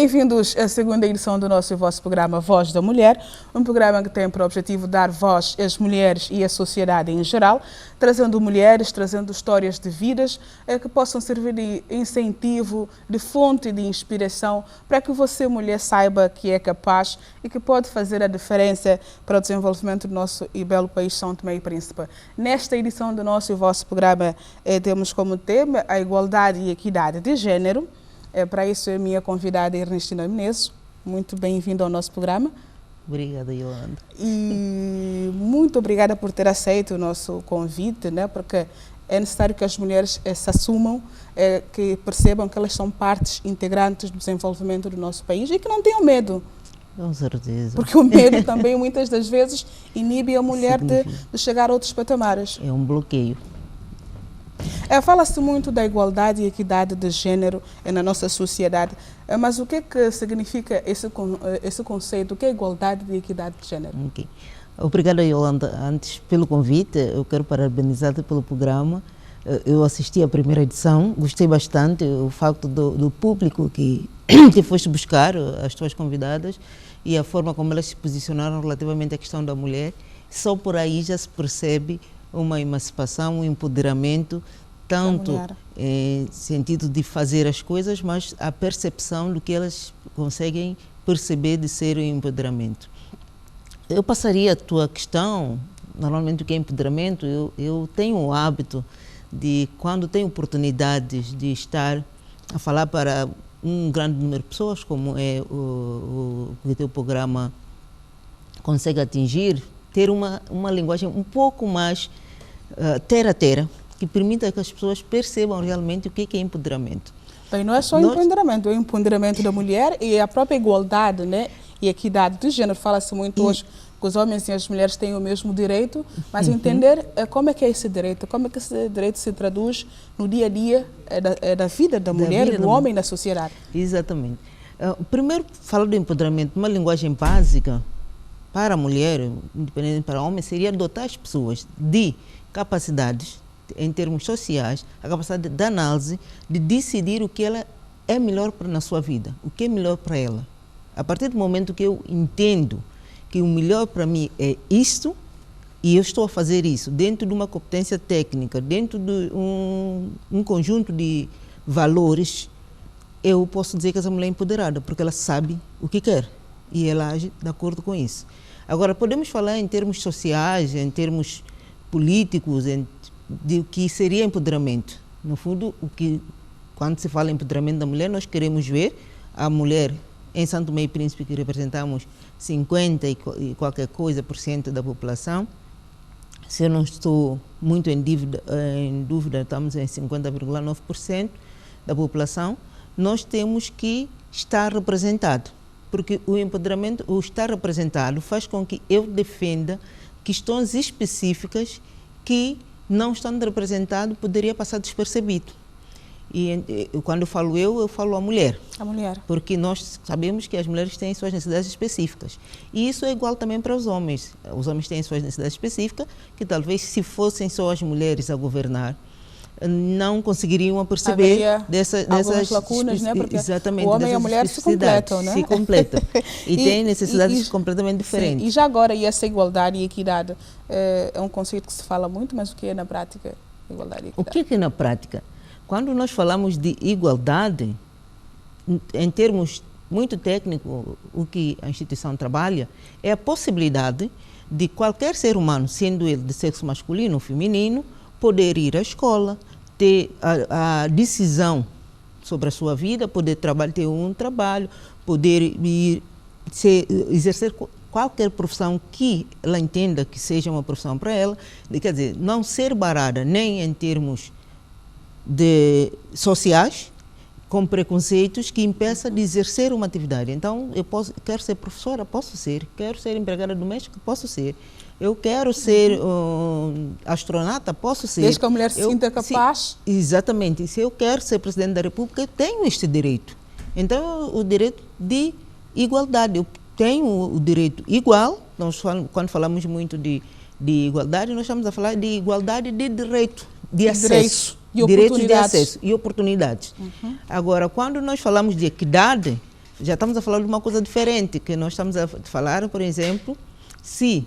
Bem-vindos à segunda edição do nosso e vosso programa Voz da Mulher, um programa que tem por objetivo dar voz às mulheres e à sociedade em geral, trazendo mulheres, trazendo histórias de vidas que possam servir de incentivo, de fonte de inspiração, para que você, mulher, saiba que é capaz e que pode fazer a diferença para o desenvolvimento do nosso e belo país São Tomé e Príncipe. Nesta edição do nosso e vosso programa temos como tema a igualdade e equidade de género. Para isso, a minha convidada Ernestina Menezes. Muito bem-vinda ao nosso programa. Obrigada, Yolanda. E muito obrigada por ter aceito o nosso convite, né? Porque é necessário que as mulheres se assumam, que percebam que elas são partes integrantes do desenvolvimento do nosso país e que não tenham medo. Com certeza. Porque o medo também, muitas das vezes, inibe a mulher de chegar a outros patamares. É um bloqueio. Fala-se muito da igualdade e equidade de género na nossa sociedade, mas o que é que significa esse conceito? O que é igualdade e equidade de género? Okay. Obrigada, Yolanda. Antes, pelo convite, eu quero parabenizar-te pelo programa. Eu assisti à primeira edição, gostei bastante o facto do público que foste buscar, as tuas convidadas, e a forma como elas se posicionaram relativamente à questão da mulher. Só por aí já se percebe uma emancipação, um empoderamento, tanto em sentido de fazer as coisas, mas a percepção do que elas conseguem perceber de ser o empoderamento. Eu passaria a tua questão, normalmente o que é empoderamento, eu tenho o hábito de, quando tenho oportunidades de estar a falar para um grande número de pessoas, como é o teu programa consegue atingir, ter uma linguagem um pouco mais terra a terra, que permita que as pessoas percebam realmente o que é empoderamento. Bem, não é só empoderamento, é o empoderamento da mulher e a própria igualdade, né? E equidade de género. Fala-se muito hoje que os homens e as mulheres têm o mesmo direito, mas entender como é que é esse direito, como é que esse direito se traduz no dia a dia da vida da mulher e do homem na sociedade. Exatamente. Primeiro, falo do empoderamento, uma linguagem básica para a mulher, independente para o homem, seria dotar as pessoas de capacidades em termos sociais, a capacidade de análise, de decidir o que ela é melhor na sua vida, o que é melhor para ela. A partir do momento que eu entendo que o melhor para mim é isto, e eu estou a fazer isso dentro de uma competência técnica, dentro de um conjunto de valores, eu posso dizer que essa mulher é empoderada, porque ela sabe o que quer e ela age de acordo com isso. Agora, podemos falar em termos sociais, em termos políticos, de o que seria empoderamento. No fundo, quando se fala em empoderamento da mulher, nós queremos ver a mulher em São Tomé e Príncipe, que representamos 50 e qualquer coisa por cento da população. Se eu não estou muito em dúvida, estamos em 50,9% da população. Nós temos que estar representado, porque o empoderamento, o estar representado, faz com que eu defenda questões específicas que, não estando representado, poderia passar despercebido. E quando eu falo a mulher. A mulher. Porque nós sabemos que as mulheres têm suas necessidades específicas. E isso é igual também para os homens. Os homens têm suas necessidades específicas, que talvez se fossem só as mulheres a governar, não conseguiriam perceber dessas lacunas, né? Porque exatamente, o homem e a mulher se completam, né? Se completam. E têm necessidades completamente diferentes. Sim. E já agora, essa igualdade e equidade é um conceito que se fala muito, mas o que é na prática igualdade e equidade? O que é na prática? Quando nós falamos de igualdade, em termos muito técnicos, o que a instituição trabalha é a possibilidade de qualquer ser humano, sendo ele de sexo masculino ou feminino, poder ir à escola, ter a decisão sobre a sua vida, poder ter um trabalho, poder exercer qualquer profissão que ela entenda que seja uma profissão para ela, quer dizer, não ser barrada nem em termos sociais, com preconceitos que impeça de exercer uma atividade. Então, quero ser professora, posso ser. Quero ser empregada doméstica, posso ser. Eu quero ser astronauta, posso ser. Desde que a mulher se sinta capaz. Exatamente. Se eu quero ser presidente da República, eu tenho este direito. Então, o direito de igualdade. Eu tenho o direito igual. Quando falamos muito de igualdade, nós estamos a falar de igualdade de direito, de acesso. E direitos de acesso e oportunidades. Agora, quando nós falamos de equidade, já estamos a falar de uma coisa diferente, que nós estamos a falar, por exemplo, se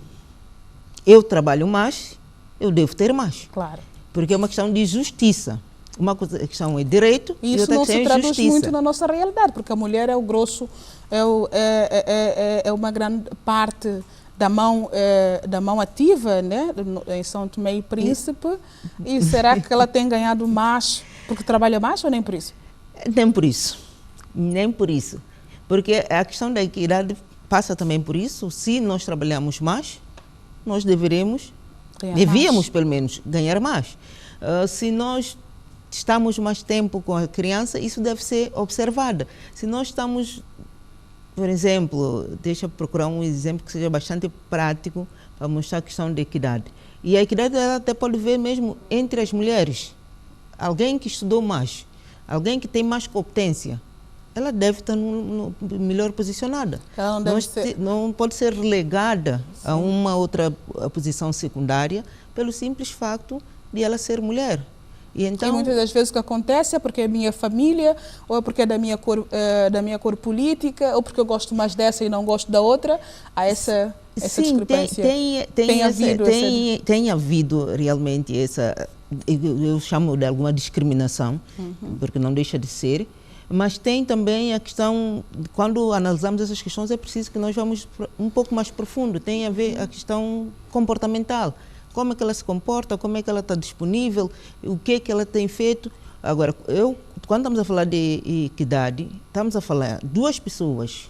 eu trabalho mais, eu devo ter mais. Claro. Porque é uma questão de justiça. Uma questão é direito e outra isso não se questão é traduz justiça. muito na nossa realidade, porque a mulher é o grosso, é uma grande parte da mão ativa, né, em São Tomé e Príncipe. E será que ela tem ganhado mais porque trabalha mais ou nem por isso? Nem por isso. Nem por isso. Porque a questão da equidade passa também por isso. Se nós trabalhamos mais, nós devíamos, pelo menos, ganhar mais. Se nós estamos mais tempo com a criança, isso deve ser observado. Se nós estamos, por exemplo, deixa eu procurar um exemplo que seja bastante prático para mostrar a questão da equidade. E a equidade ela até pode ver mesmo entre as mulheres. Alguém que estudou mais, alguém que tem mais competência, ela deve estar melhor posicionada. Ela não pode ser relegada a uma outra posição secundária pelo simples facto de ela ser mulher. E muitas das vezes o que acontece é porque é minha família, ou é porque é da minha cor política, ou porque eu gosto mais dessa e não gosto da outra. Há essa discrepância. Tem havido realmente essa, eu chamo de alguma discriminação, porque não deixa de ser, mas tem também a questão, quando analisamos essas questões, é preciso que nós vamos um pouco mais profundo, tem a ver a questão comportamental. Como é que ela se comporta, como é que ela está disponível, o que é que ela tem feito. Agora, quando estamos a falar de equidade, estamos a falar duas pessoas,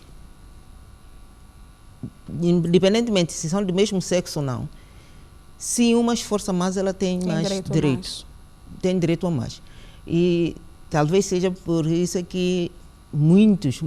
independentemente se são do mesmo sexo ou não, se uma esforça mais, ela tem mais direitos. Tem direito a mais. E talvez seja por isso que muitos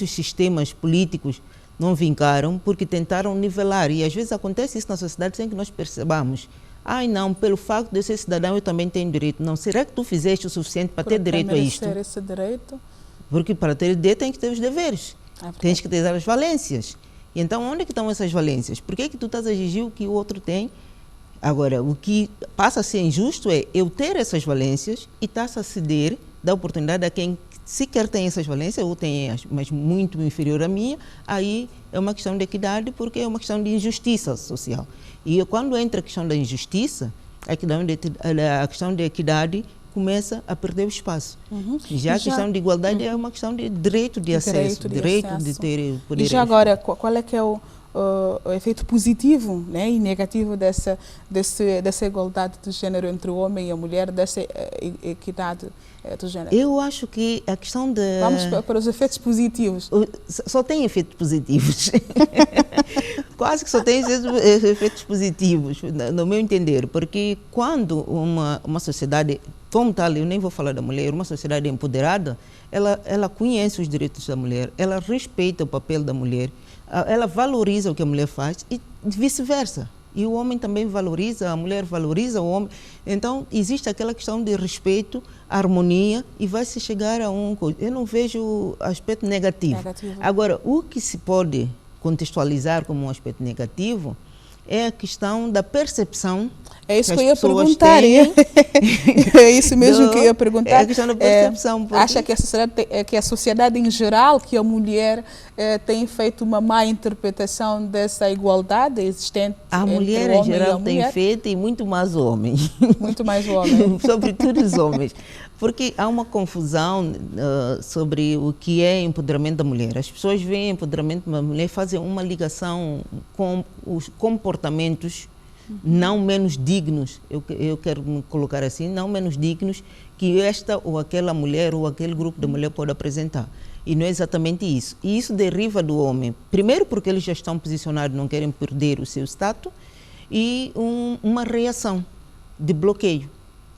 sistemas políticos não vincaram, porque tentaram nivelar. E às vezes acontece isso na sociedade sem que nós percebamos. Ai não, pelo facto de eu ser cidadão eu também tenho direito. Não, será que tu fizeste o suficiente para ter direito a isto? Esse direito? Porque para ter direito tem que ter os deveres. Tens que ter as valências. E então onde é que estão essas valências? Por que tu estás a exigir o que o outro tem? Agora, o que passa a ser injusto é eu ter essas valências e estás a ceder da oportunidade a quem sequer tem essas valências, ou tem, mas muito inferior à minha, aí é uma questão de equidade, porque é uma questão de injustiça social. E quando entra a questão da injustiça, a questão de equidade começa a perder o espaço. Já a questão de igualdade é uma questão de direito de acesso, direito de ter poder. E já agora, qual é que é o efeito positivo, né, e negativo dessa igualdade de género entre o homem e a mulher, dessa equidade de género? Eu acho que a questão de... Vamos para os efeitos positivos. Só tem efeitos positivos. Quase que só tem efeitos positivos, no meu entender, porque quando uma sociedade, como tal, eu nem vou falar da mulher, uma sociedade empoderada, ela conhece os direitos da mulher, ela respeita o papel da mulher, ela valoriza o que a mulher faz e vice-versa. E o homem também valoriza, a mulher valoriza o homem. Então, existe aquela questão de respeito, harmonia, e vai se chegar a um... Eu não vejo aspecto negativo. Agora, o que se pode contextualizar como um aspecto negativo é a questão da percepção. É isso que eu ia perguntar. É isso mesmo que eu ia perguntar. É a questão da percepção. Acha que a sociedade em geral, que a mulher tem feito uma má interpretação dessa igualdade existente entre o homem e a mulher? A mulher em geral tem feito, e muito mais o homem. Muito mais o homem. Sobretudo os homens. Porque há uma confusão sobre o que é empoderamento da mulher. As pessoas veem empoderamento da mulher e fazem uma ligação com os comportamentos não menos dignos, eu quero me colocar assim, não menos dignos que esta ou aquela mulher ou aquele grupo de mulher pode apresentar. E não é exatamente isso. E isso deriva do homem. Primeiro porque eles já estão posicionados, não querem perder o seu status, e uma reação de bloqueio.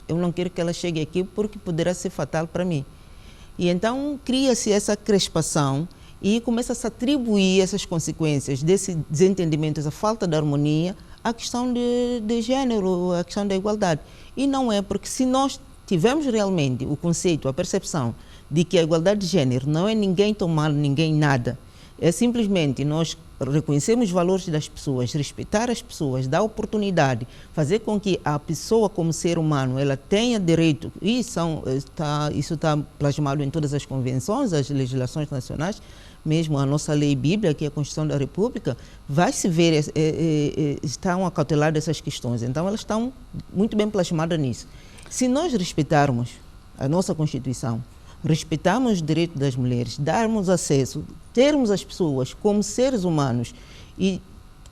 Eu não quero que ela chegue aqui porque poderá ser fatal para mim. E então cria-se essa crespação e começa-se a atribuir essas consequências desse desentendimento, essa falta de harmonia, à questão de género, à questão da igualdade. E não é, porque se nós tivermos realmente o conceito, a percepção de que a igualdade de género não é ninguém tomar ninguém nada, é simplesmente nós reconhecermos os valores das pessoas, respeitar as pessoas, dar oportunidade, fazer com que a pessoa como ser humano ela tenha direito, e isso está plasmado em todas as convenções, as legislações nacionais, mesmo a nossa lei bíblia, que é a Constituição da República, vai se ver, estão a cautelar dessas questões. Então, elas estão muito bem plasmadas nisso. Se nós respeitarmos a nossa Constituição, respeitarmos os direitos das mulheres, darmos acesso, termos as pessoas como seres humanos e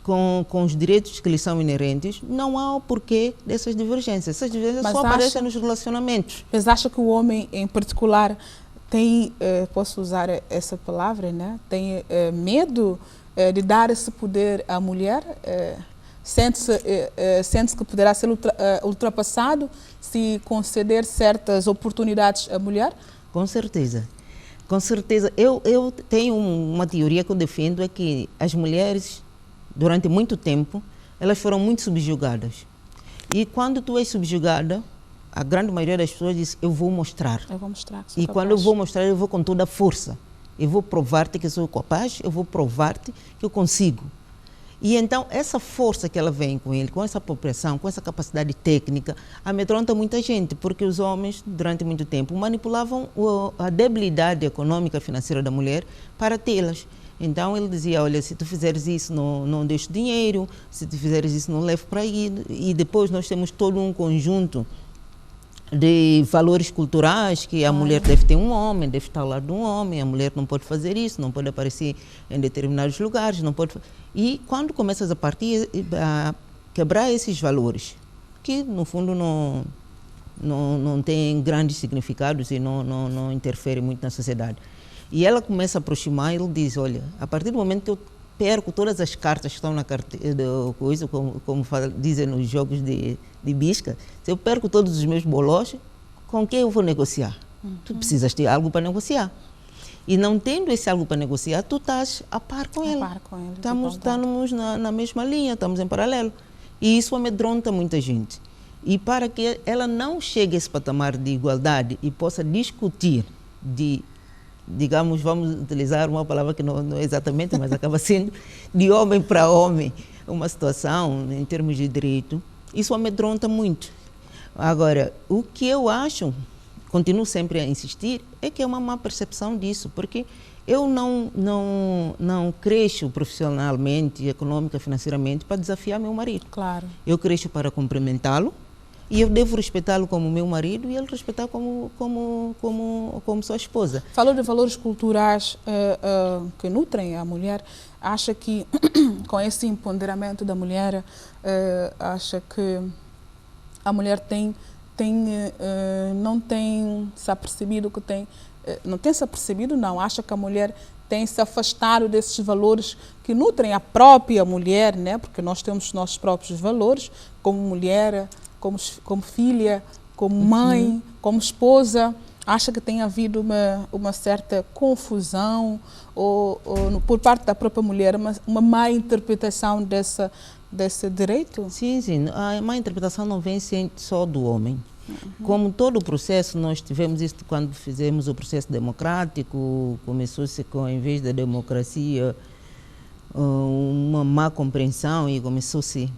com os direitos que lhes são inerentes, não há o porquê dessas divergências. Essas divergências só aparecem nos relacionamentos. Mas acha que o homem, em particular, tem, posso usar essa palavra, né? Tem medo de dar esse poder à mulher? Sente-se que poderá ser ultrapassado se conceder certas oportunidades à mulher? Com certeza. Com certeza. Eu tenho uma teoria que eu defendo, é que as mulheres, durante muito tempo, elas foram muito subjugadas. E quando tu és subjugada, a grande maioria das pessoas diz, eu vou mostrar. Eu vou mostrar que sou E capaz. quando eu vou mostrar, eu vou com toda a força. Eu vou provar-te que eu sou capaz, eu vou provar-te que eu consigo. E então, essa força que ela vem com ele, com essa apropriação, com essa capacidade técnica, amedronta muita gente, porque os homens, durante muito tempo, manipulavam a debilidade econômica e financeira da mulher para tê-las. Então, ele dizia, olha, se tu fizeres isso, não deixo dinheiro, se tu fizeres isso, não levo para aí. E depois nós temos todo um conjunto de valores culturais, que a mulher deve ter um homem, deve estar ao lado de um homem, a mulher não pode fazer isso, não pode aparecer em determinados lugares, não pode. E quando começas a partir, a quebrar esses valores, que no fundo não têm grandes significados e não interferem muito na sociedade. E ela começa a aproximar, ele diz, olha, a partir do momento que eu perco todas as cartas que estão na carteira, como dizem nos jogos de bisca, se eu perco todos os meus bolões, com quem eu vou negociar? Tu precisas ter algo para negociar. E não tendo esse algo para negociar, tu estás a par com ele. Estamos na mesma linha, estamos em paralelo. E isso amedronta muita gente. E para que ela não chegue a esse patamar de igualdade e possa discutir digamos, vamos utilizar uma palavra que não é exatamente, mas acaba sendo de homem para homem, uma situação em termos de direito, isso amedronta muito. Agora, o que eu acho, continuo sempre a insistir, é que é uma má percepção disso, porque eu não cresço profissionalmente, econômica, financeiramente para desafiar meu marido. Claro. Eu cresço para cumprimentá-lo, e eu devo respeitá-lo como meu marido e ele respeitar como sua esposa. Falou de valores culturais que nutrem a mulher. Acha que com esse empoderamento da mulher, acha que a mulher não tem se apercebido que tem... Não tem se apercebido, não. Acha que a mulher tem se afastado desses valores que nutrem a própria mulher, né? Porque nós temos nossos próprios valores como mulher, como filha, como mãe, como esposa. Acha que tem havido uma certa confusão ou por parte da própria mulher, uma má interpretação desse direito? Sim. A má interpretação não vem só do homem. Como todo o processo, nós tivemos isso quando fizemos o processo democrático, começou-se com, em vez da democracia, uma má compreensão e começou-se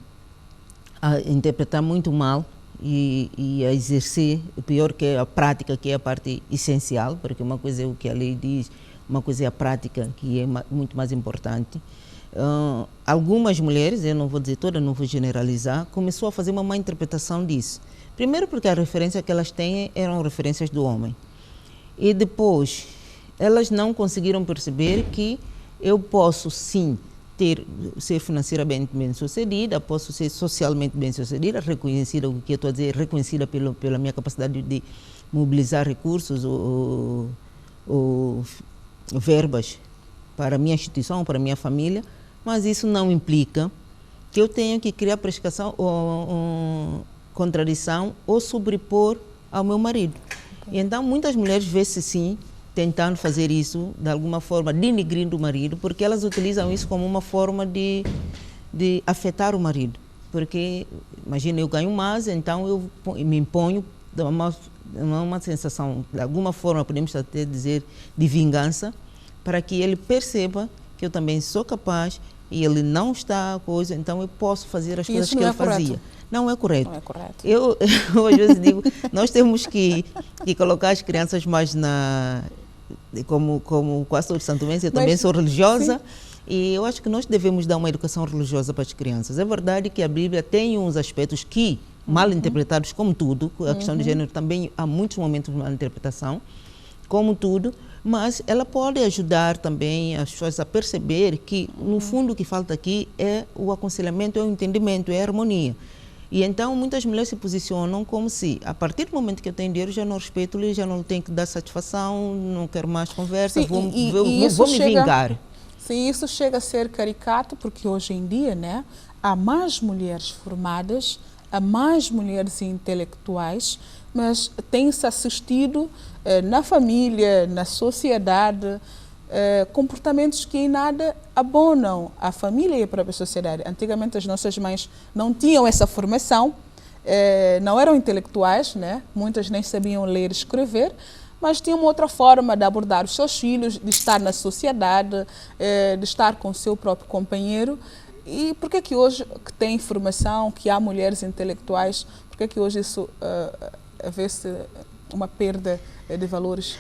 a interpretar muito mal e a exercer, o pior que é a prática, que é a parte essencial, porque uma coisa é o que a lei diz, uma coisa é a prática, que é muito mais importante. Algumas mulheres, eu não vou dizer todas, não vou generalizar, começou a fazer uma má interpretação disso. Primeiro porque a referência que elas têm eram referências do homem. E depois, elas não conseguiram perceber que eu posso sim ser financeiramente bem-sucedida, posso ser socialmente bem-sucedida, reconhecida, o que eu estou a dizer, reconhecida pela minha capacidade de mobilizar recursos ou verbas para a minha instituição, para a minha família, mas isso não implica que eu tenha que criar predicação ou contradição ou sobrepor ao meu marido. E então muitas mulheres vê-se sim tentando fazer isso de alguma forma, denigrindo o marido, porque elas utilizam isso como uma forma de afetar o marido. Porque, imagina, eu ganho mais, então eu me imponho uma sensação, de alguma forma, podemos até dizer, de vingança, para que ele perceba que eu também sou capaz, e ele não está coisa, então eu posso fazer as coisas que ele fazia. Não é correto. Não é correto. Eu às vezes digo, nós temos que colocar as crianças mais como quase todos os santomenses, eu também sou religiosa, sim. E eu acho que nós devemos dar uma educação religiosa para as crianças. É verdade que a Bíblia tem uns aspectos que, mal interpretados como tudo, a questão de gênero também há muitos momentos de mal interpretação, como tudo, mas ela pode ajudar também as pessoas a perceber que, no fundo, o que falta aqui é o aconselhamento, é o entendimento, é a harmonia. E então muitas mulheres se posicionam como se, a partir do momento que eu tenho dinheiro, já não respeito-lhe, já não tenho que dar satisfação, não quero mais conversa, sim, vou me vingar. Sim, isso chega a ser caricato, porque hoje em dia, né, há mais mulheres formadas, há mais mulheres intelectuais, mas tem-se assistido na família, na sociedade, comportamentos que em nada abonam a família e a própria sociedade. Antigamente as nossas mães não tinham essa formação, não eram intelectuais, né? Muitas nem sabiam ler e escrever, mas tinham uma outra forma de abordar os seus filhos, de estar na sociedade, de estar com o seu próprio companheiro. E por que hoje que tem formação, que há mulheres intelectuais, por que hoje isso vê-se uma perda de valores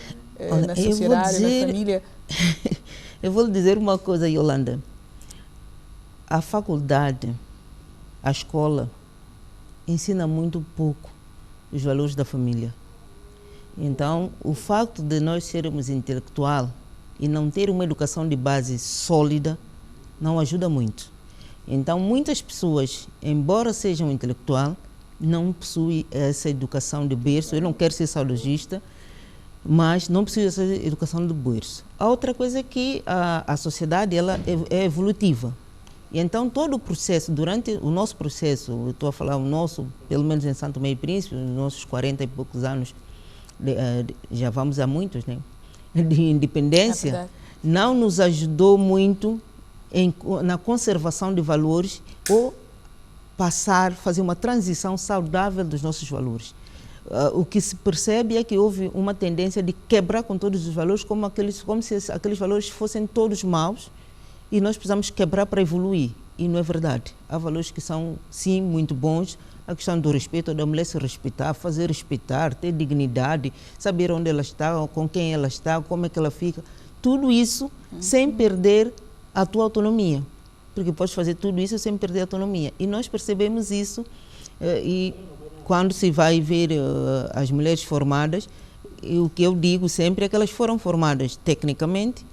na sociedade, na família? Eu vou lhe dizer uma coisa, Yolanda. A faculdade, a escola, ensina muito pouco os valores da família. Então, o facto de nós sermos intelectual e não ter uma educação de base sólida não ajuda muito. Então, muitas pessoas, embora sejam intelectual, não possuem essa educação de berço. Eu não quero ser saudosista, mas não possuem essa educação de berço. A outra coisa é que a sociedade ela é evolutiva. E então, todo o processo, durante o nosso processo, eu estou a falar o nosso, pelo menos em São Tomé e Príncipe, nos nossos 40 e poucos anos, já vamos a muitos, né, de independência, não nos ajudou muito na conservação de valores ou fazer uma transição saudável dos nossos valores. O que se percebe é que houve uma tendência de quebrar com todos os valores, como se aqueles valores fossem todos maus, e nós precisamos quebrar para evoluir. E não é verdade. Há valores que são, sim, muito bons. A questão do respeito, da mulher se respeitar, fazer respeitar, ter dignidade, saber onde ela está, com quem ela está, como é que ela fica. Tudo isso sem perder a tua autonomia. Porque podes fazer tudo isso sem perder a autonomia. E nós percebemos isso e quando se vai ver as mulheres formadas, o que eu digo sempre é que elas foram formadas tecnicamente,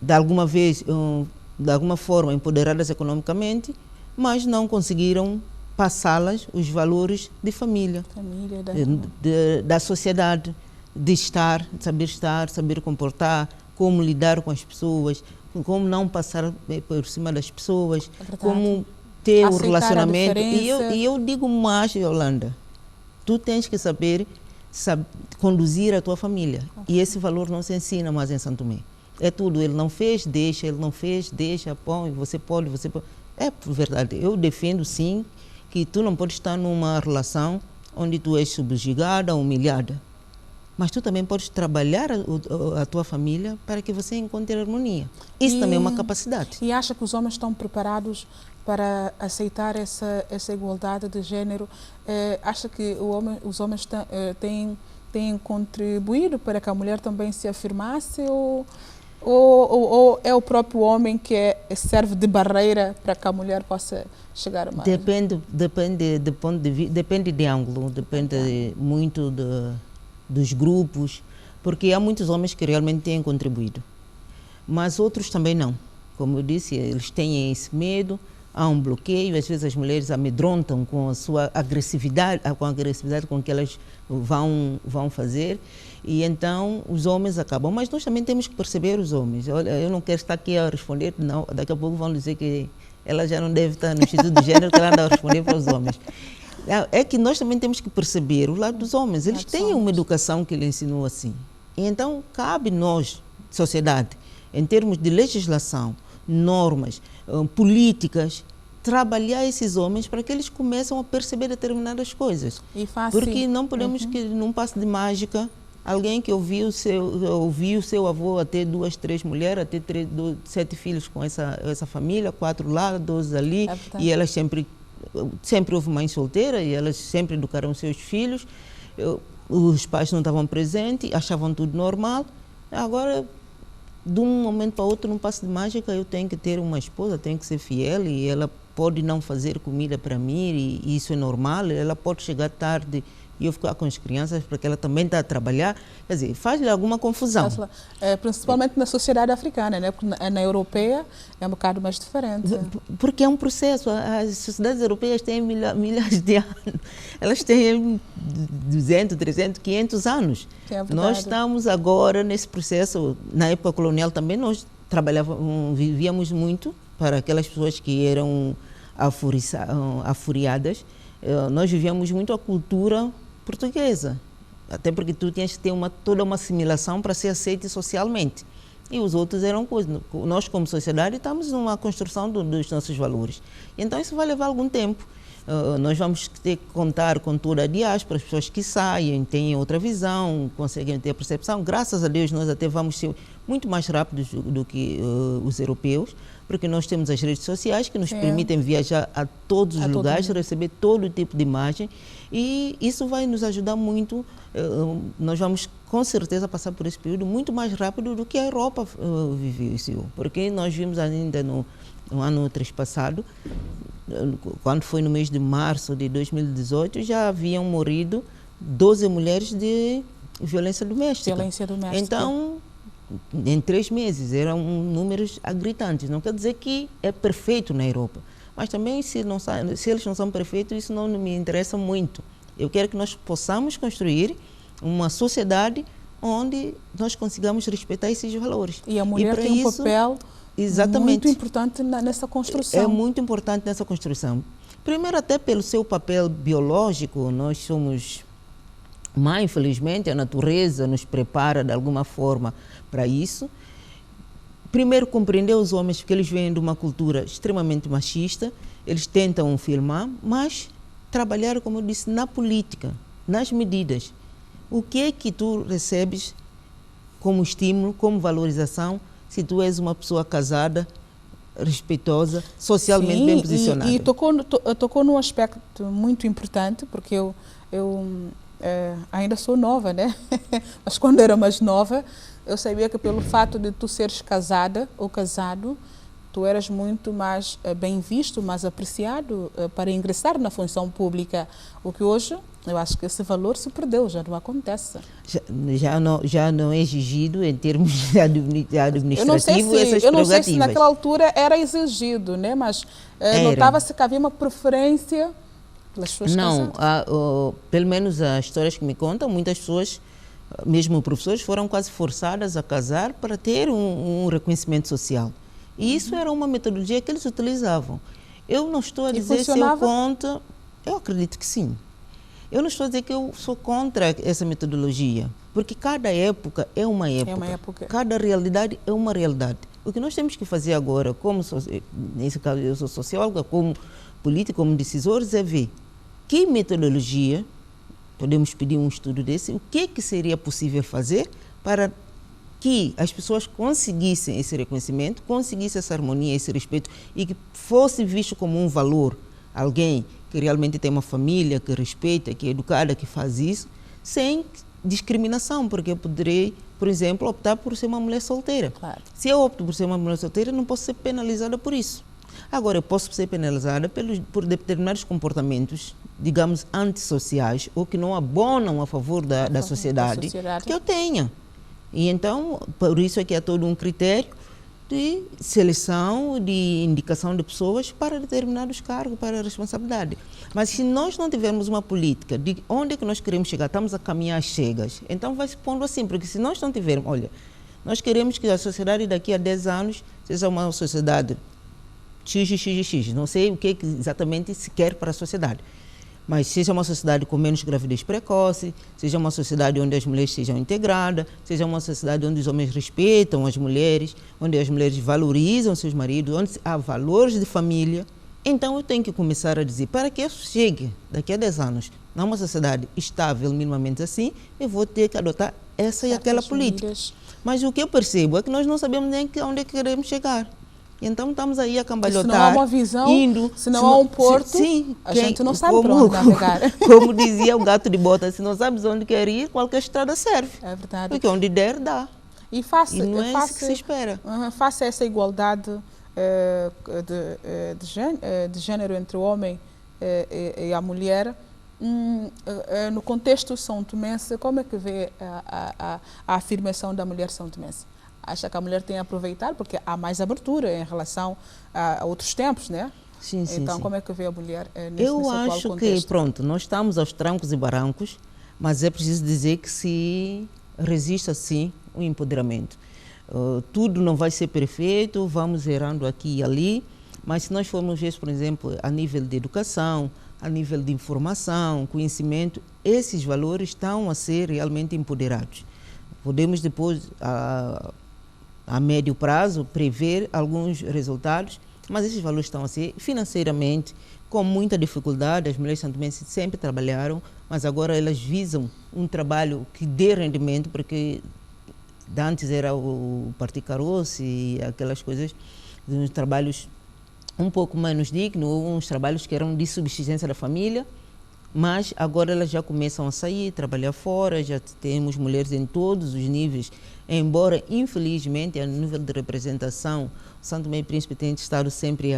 de alguma forma empoderadas economicamente, mas não conseguiram passá-las os valores de família, da sociedade, de saber comportar, como lidar com as pessoas, como não passar por cima das pessoas, como ter o relacionamento. E eu digo mais, Yolanda, tu tens que saber conduzir a tua família. E esse valor não se ensina mais em São Tomé. É tudo, ele não fez, deixa, ele não fez, deixa, põe, você pode. É verdade, eu defendo sim que tu não podes estar numa relação onde tu és subjugada, humilhada. Mas tu também podes trabalhar a tua família para que você encontre harmonia. Isso também é uma capacidade. E acha que os homens estão preparados para aceitar essa igualdade de género? Acha que os homens têm contribuído para que a mulher também se afirmasse? Ou é o próprio homem que serve de barreira para que a mulher possa chegar mais? Depende do ponto de vista, depende de ângulo, depende muito dos grupos, porque há muitos homens que realmente têm contribuído, mas outros também não. Como eu disse, eles têm esse medo, há um bloqueio, às vezes as mulheres amedrontam com a sua agressividade, com que elas vão fazer, e então os homens acabam. Mas nós também temos que perceber os homens. Olha, eu não quero estar aqui a responder, não, daqui a pouco vão dizer que ela já não deve estar no Instituto de Gênero, que ela anda a responder para os homens. É que nós também temos que perceber o lado dos homens. Eles têm uma educação que lhe ensinou assim. E então cabe nós, sociedade, em termos de legislação, normas, políticas, trabalhar esses homens para que eles comecem a perceber determinadas coisas. Porque não podemos que num passo de mágica Alguém que ouviu o seu avô a ter 2, 3 mulheres, a ter 7 filhos com essa família, 4 lá, 12 ali, e elas sempre houve mãe solteira e elas sempre educaram seus filhos. Os pais não estavam presentes, achavam tudo normal. Agora, de um momento para outro, num passo de mágica, eu tenho que ter uma esposa, tenho que ser fiel e ela pode não fazer comida para mim e isso é normal. Ela pode chegar tarde e eu ficar com as crianças porque ela também está a trabalhar. Quer dizer, faz-lhe alguma confusão. Principalmente na sociedade africana, né? Porque na europeia é um bocado mais diferente. Porque é um processo. As sociedades europeias têm milhares de anos. Elas têm 200, 300, 500 anos. Nós estamos agora nesse processo. Na época colonial também nós vivíamos muito para aquelas pessoas que eram afuriadas. Nós vivíamos muito a cultura portuguesa, até porque tu tinhas que ter toda uma assimilação para ser aceito socialmente. E os outros eram coisas. Nós, como sociedade, estamos numa construção dos nossos valores. Então, isso vai levar algum tempo. Nós vamos ter que contar com toda a diáspora, as pessoas que saem, têm outra visão, conseguem ter percepção. Graças a Deus, nós até vamos ser muito mais rápidos do que os europeus, porque nós temos as redes sociais que nos permitem viajar a todos os lugares, receber todo tipo de imagem, e isso vai nos ajudar muito. Nós vamos, com certeza, passar por esse período muito mais rápido do que a Europa viveu isso, porque nós vimos ainda no ano trespassado, quando foi no mês de março de 2018, já haviam morrido 12 mulheres de violência doméstica. Então, em 3 meses, eram números gritantes. Não quer dizer que é perfeito na Europa, mas também se eles não são perfeitos, isso não me interessa muito. Eu quero que nós possamos construir uma sociedade onde nós consigamos respeitar esses valores. E a mulher tem um papel muito importante nessa construção. É muito importante nessa construção. Primeiro, até pelo seu papel biológico, nós somos mãe, infelizmente, a natureza nos prepara de alguma forma para isso. Primeiro, compreender os homens, porque eles vêm de uma cultura extremamente machista, eles tentam filmar, mas trabalhar, como eu disse, na política, nas medidas. O que é que tu recebes como estímulo, como valorização, se tu és uma pessoa casada, respeitosa, socialmente bem posicionada? E tocou num aspecto muito importante, porque eu ainda sou nova, né? Mas quando era mais nova, eu sabia que pelo fato de tu seres casada ou casado, tu eras muito mais bem visto, mais apreciado para ingressar na função pública. O que hoje, eu acho que esse valor se perdeu, já não acontece. Já não é exigido em termos administrativos eu não sei se naquela altura era exigido, né? Mas notava-se que havia uma preferência pelas pessoas casadas. Pelo menos as histórias que me contam, muitas pessoas, mesmo professores, foram quase forçadas a casar para ter um reconhecimento social. E isso era uma metodologia que eles utilizavam. Eu não estou a dizer se eu contra... Eu acredito que sim. Eu não estou a dizer que eu sou contra essa metodologia, porque cada época é uma época. Cada realidade é uma realidade. O que nós temos que fazer agora, nesse caso eu sou socióloga, como política, como decisores, é ver que metodologia, podemos pedir um estudo desse, o que seria possível fazer para que as pessoas conseguissem esse reconhecimento, conseguissem essa harmonia, esse respeito e que fosse visto como um valor. Alguém que realmente tem uma família, que respeita, que é educada, que faz isso, sem discriminação, porque eu poderei, por exemplo, optar por ser uma mulher solteira. Claro. Se eu opto por ser uma mulher solteira, não posso ser penalizada por isso. Agora, eu posso ser penalizada por determinados comportamentos, digamos, antissociais, ou que não abonam a favor da sociedade que eu tenha. E então, por isso é que há todo um critério de seleção, de indicação de pessoas para determinados cargos, para a responsabilidade. Mas se nós não tivermos uma política de onde é que nós queremos chegar, estamos a caminhar às cegas, então vai se pondo assim, porque se nós não tivermos, olha, nós queremos que a sociedade daqui a 10 anos seja uma sociedade XXXX, não sei o que exatamente se quer para a sociedade, mas seja uma sociedade com menos gravidez precoce, seja uma sociedade onde as mulheres sejam integradas, seja uma sociedade onde os homens respeitam as mulheres, onde as mulheres valorizam seus maridos, onde há valores de família. Então eu tenho que começar a dizer, para que eu chegue daqui a 10 anos numa sociedade estável, minimamente assim, eu vou ter que adotar essa e aquela política. Mas o que eu percebo é que nós não sabemos nem onde é que queremos chegar. Então estamos aí a cambalhotar. Se não há uma visão, se não há um porto, a gente não sabe para onde navegar. Como dizia o gato de bota, se não sabes onde quer ir, qualquer estrada serve. É verdade. Porque onde der, dá. E não é isso que se espera. Faça essa igualdade de género entre o homem e a mulher. No contexto são tomense, como é que vê a afirmação da mulher são tomense? Acha que a mulher tem a aproveitar, porque há mais abertura em relação a outros tempos, né? Sim, sim. Então, sim. como é que vê a mulher nesse Eu atual acho contexto? que, pronto, nós estamos aos trancos e barrancos, mas é preciso dizer que se resiste, sim, o empoderamento. Tudo não vai ser perfeito, vamos errando aqui e ali, mas se nós formos ver, por exemplo, a nível de educação, a nível de informação, conhecimento, esses valores estão a ser realmente empoderados. Podemos depois, a médio prazo, prever alguns resultados, mas esses valores estão a ser financeiramente, com muita dificuldade. As mulheres santomenses sempre trabalharam, mas agora elas visam um trabalho que dê rendimento, porque antes era o partir caroço e aquelas coisas, uns trabalhos um pouco menos dignos, uns trabalhos que eram de subsistência da família, mas agora elas já começam a sair, trabalhar fora, já temos mulheres em todos os níveis, embora infelizmente a nível de representação, o Santo Tomé e Príncipe tem estado sempre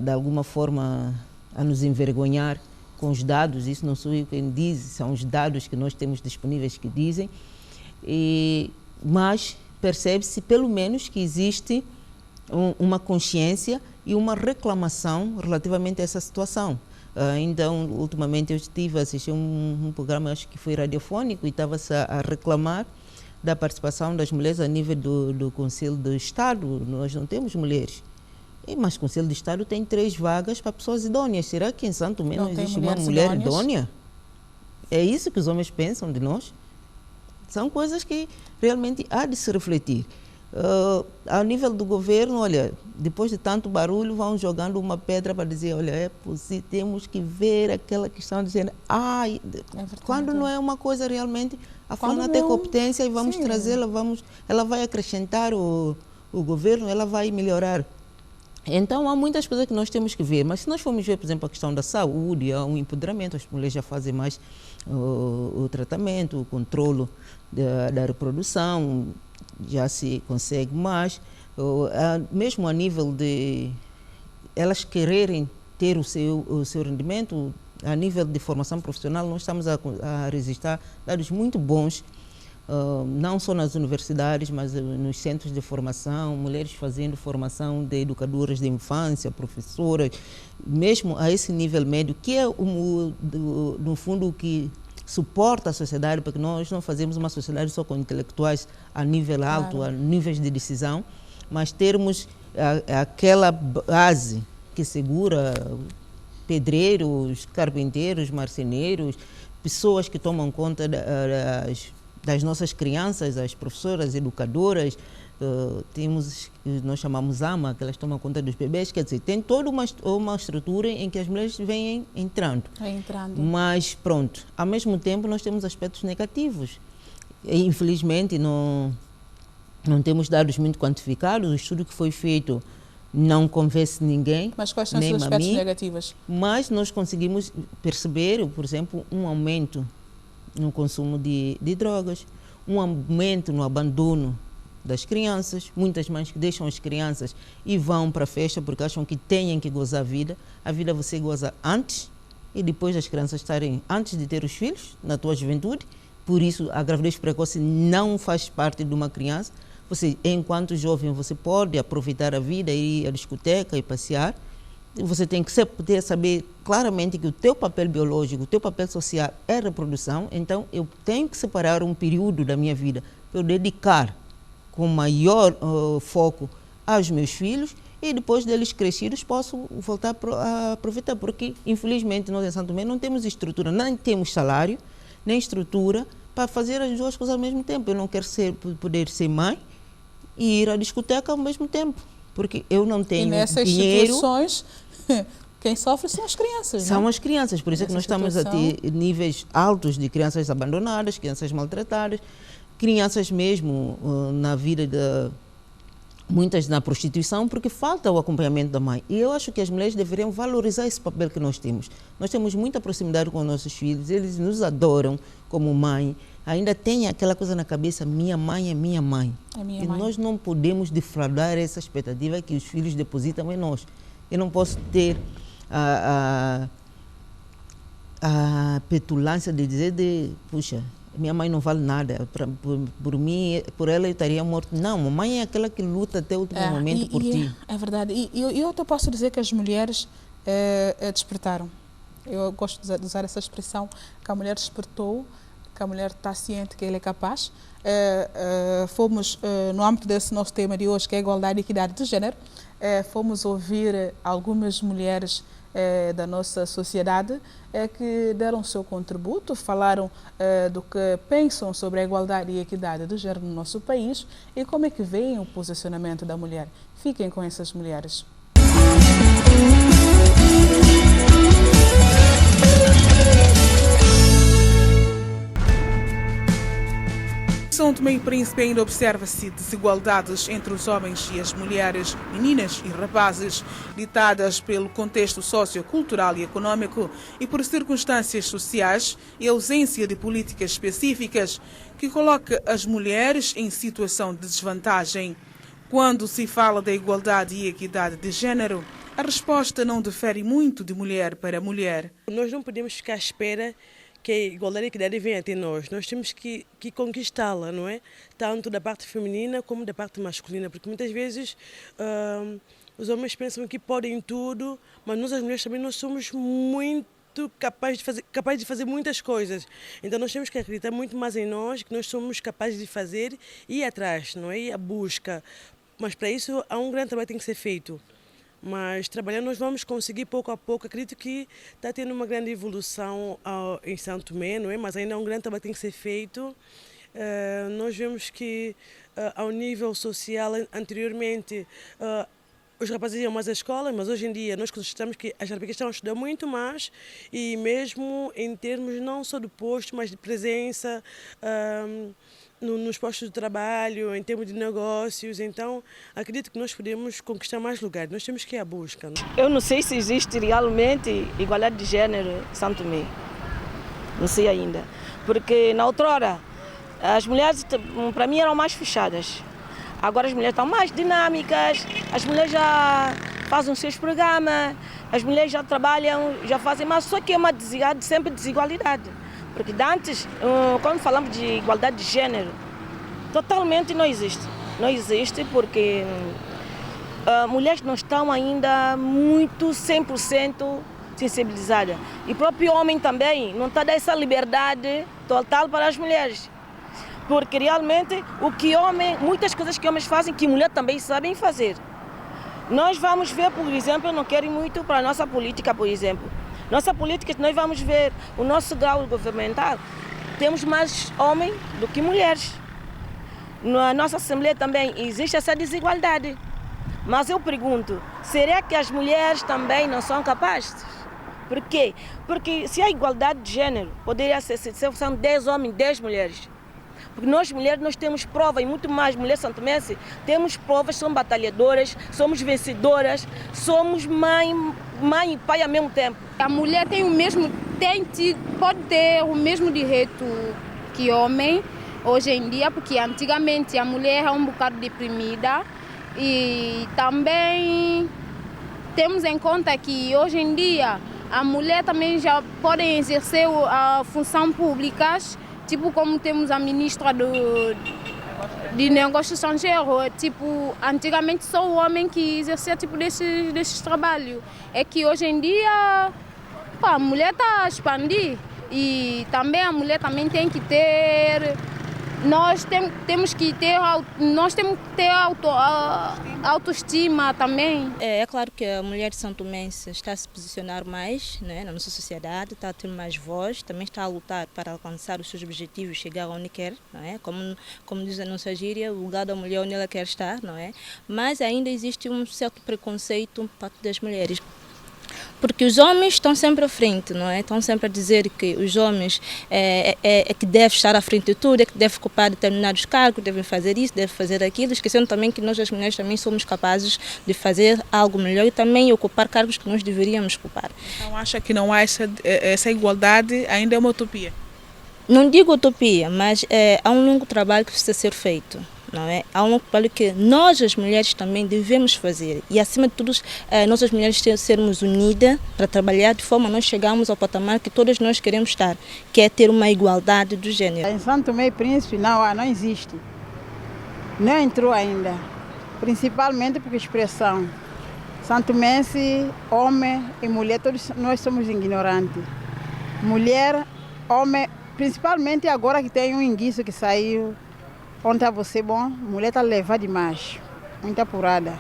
de alguma forma a nos envergonhar com os dados. Isso não sou eu quem diz, são os dados que nós temos disponíveis que dizem, mas percebe-se pelo menos que existe uma consciência e uma reclamação relativamente a essa situação. Então, ultimamente eu estive a assistir um programa, acho que foi radiofónico, e estava-se a reclamar da participação das mulheres a nível do Conselho do Estado. Nós não temos mulheres. Mas o Conselho do Estado tem 3 vagas para pessoas idôneas. Será que em Santo Tomé não existe uma mulher idônea? É isso que os homens pensam de nós? São coisas que realmente há de se refletir. Ao nível do governo, olha, depois de tanto barulho, vão jogando uma pedra para dizer, olha, é possível, temos que ver aquela questão de gênero. Quando não é uma coisa realmente, a fulana tem competência e vamos trazê-la, ela vai acrescentar o governo, ela vai melhorar. Então, há muitas coisas que nós temos que ver, mas se nós formos ver, por exemplo, a questão da saúde, há um empoderamento, as mulheres já fazem mais o tratamento, o controlo da reprodução, já se consegue mais, mesmo a nível de elas quererem ter o seu rendimento, a nível de formação profissional, nós estamos a registrar dados muito bons, não só nas universidades, mas nos centros de formação, mulheres fazendo formação de educadoras de infância, professoras, mesmo a esse nível médio, que é, no fundo, o que suporta a sociedade, porque nós não fazemos uma sociedade só com intelectuais a nível alto, a níveis de decisão, mas termos aquela base que segura pedreiros, carpinteiros, marceneiros, pessoas que tomam conta das nossas crianças, as professoras, educadoras, temos, nós chamamos AMA, que elas tomam conta dos bebês, quer dizer, tem toda uma estrutura em que as mulheres vêm entrando. Mas pronto, ao mesmo tempo nós temos aspectos negativos. E, infelizmente não temos dados muito quantificados, o estudo que foi feito não convence ninguém. Mas quais são os aspectos negativos? Mas nós conseguimos perceber, por exemplo, um aumento no consumo de drogas, um aumento no abandono das crianças, muitas mães que deixam as crianças e vão para a festa porque acham que têm que gozar a vida você goza antes e depois das crianças estarem, antes de ter os filhos, na tua juventude, por isso a gravidez precoce não faz parte de uma criança. Você, enquanto jovem, você pode aproveitar a vida, ir à discoteca e passear. Você tem que saber claramente que o teu papel biológico, o teu papel social é reprodução, então eu tenho que separar um período da minha vida para eu dedicar com maior foco aos meus filhos e depois deles crescidos posso voltar a aproveitar, porque infelizmente nós em Santo Tomé não temos estrutura, nem temos salário, nem estrutura para fazer as duas coisas ao mesmo tempo. Eu não quero poder ser mãe e ir à discoteca ao mesmo tempo. porque eu não tenho E nessas dinheiro. situações, quem sofre são as crianças. São não? as crianças, por isso é que nós estamos a ter níveis altos de crianças abandonadas, crianças maltratadas, crianças mesmo na vida muitas na prostituição, porque falta o acompanhamento da mãe. E eu acho que as mulheres deveriam valorizar esse papel que nós temos. Nós temos muita proximidade com nossos filhos, eles nos adoram como mãe, ainda tem aquela coisa na cabeça, minha mãe é minha mãe. É minha e mãe. nós não podemos defraudar essa expectativa que os filhos depositam em nós. Eu não posso ter a petulância de dizer, puxa, minha mãe não vale nada, por mim, por ela eu estaria morto. Não, mamãe é aquela que luta até o último momento por ti. É verdade. E eu até posso dizer que as mulheres despertaram. Eu gosto de usar essa expressão, que a mulher despertou, que a mulher está ciente que ela é capaz. Fomos, no âmbito desse nosso tema de hoje, que é a igualdade e equidade de género, fomos ouvir algumas mulheres da nossa sociedade que deram o seu contributo, falaram do que pensam sobre a igualdade e a equidade de género no nosso país e como é que veem o posicionamento da mulher. Fiquem com essas mulheres. São Tomé e Príncipe ainda observa-se desigualdades entre os homens e as mulheres, meninas e rapazes, ditadas pelo contexto sociocultural e econômico e por circunstâncias sociais e ausência de políticas específicas que coloca as mulheres em situação de desvantagem. Quando se fala da igualdade e equidade de género, a resposta não difere muito de mulher para mulher. Nós não podemos ficar à espera que a igualdade e a equidade venha até nós. Nós temos que conquistá-la, não é? Tanto da parte feminina como da parte masculina, porque muitas vezes os homens pensam que podem tudo, mas nós as mulheres também nós somos muito capazes de fazer muitas coisas. Então nós temos que acreditar muito mais em nós, que nós somos capazes de fazer e ir atrás, não é? Ir à busca. Mas para isso há um grande trabalho que tem que ser feito. Mas trabalhando nós vamos conseguir pouco a pouco. Acredito que está tendo uma grande evolução em São Tomé, não é? Mas ainda há um grande trabalho que tem que ser feito. Nós vemos que ao nível social, anteriormente, os rapazes iam mais à escola, mas hoje em dia nós constatamos que as rapazes estão a estudar muito mais e mesmo em termos não só do posto, mas de presença nos postos de trabalho, em termos de negócios. Então, acredito que nós podemos conquistar mais lugares. Nós temos que ir à busca. Não? Eu não sei se existe realmente igualdade de género em São Tomé. Não sei ainda. Porque na outrora, as mulheres, para mim, eram mais fechadas. Agora as mulheres estão mais dinâmicas, as mulheres já fazem os seus programas, as mulheres já trabalham, já fazem mais. Só que é uma sempre desigualdade. Porque antes, quando falamos de igualdade de género, totalmente não existe. Não existe porque mulheres não estão ainda muito 100% sensibilizadas. E o próprio homem também não está dando essa liberdade total para as mulheres. Porque realmente muitas coisas que homens fazem, que mulheres também sabem fazer. Nós vamos ver, por exemplo, eu não quero ir muito para a nossa política, por exemplo. Nossa política, nós vamos ver o nosso grau governamental, temos mais homens do que mulheres. Na nossa Assembleia também existe essa desigualdade. Mas eu pergunto, será que as mulheres também não são capazes? Por quê? Porque se há igualdade de género, poderia ser, são 10 homens, 10 mulheres. Porque nós mulheres nós temos prova e muito mais mulheres santomenses, temos provas, somos batalhadoras, somos vencedoras, somos mãe e pai ao mesmo tempo. A mulher pode ter o mesmo direito que homem hoje em dia, porque antigamente a mulher era um bocado deprimida e também temos em conta que hoje em dia a mulher também já pode exercer a função públicas. Tipo como temos a ministra de Negócios Estrangeiros, tipo, antigamente só o homem que exercia tipo desses trabalhos. É que hoje em dia a mulher está a expandir e também a mulher também tem que ter temos que ter autoestima também. É claro que a mulher de São Tomé está a se posicionar mais, né, na nossa sociedade, está a ter mais voz, também está a lutar para alcançar os seus objetivos, chegar onde quer, não é? Como diz a nossa gíria, o lugar da mulher onde ela quer estar, não é? Mas ainda existe um certo preconceito por parte das mulheres. Porque os homens estão sempre à frente, não é? Estão sempre a dizer que os homens é que devem estar à frente de tudo, é que devem ocupar determinados cargos, devem fazer isso, devem fazer aquilo, esquecendo também que nós as mulheres também somos capazes de fazer algo melhor e também ocupar cargos que nós deveríamos ocupar. Então acha que não há essa igualdade, ainda é uma utopia? Não digo utopia, mas há um longo trabalho que precisa ser feito. Não é? Há um trabalho que nós, as mulheres, também devemos fazer. E, acima de tudo, nós, as mulheres, sermos unidas para trabalhar de forma a nós chegarmos ao patamar que todas nós queremos estar, que é ter uma igualdade do gênero. Em São Tomé e Príncipe não existe. Não entrou ainda. Principalmente porque expressão. São Tomense, homem e mulher, todos nós somos ignorantes. Mulher, homem, principalmente agora que tem um enguiço que saiu. Onde está você bom, mulher está levada demais, muito apurada.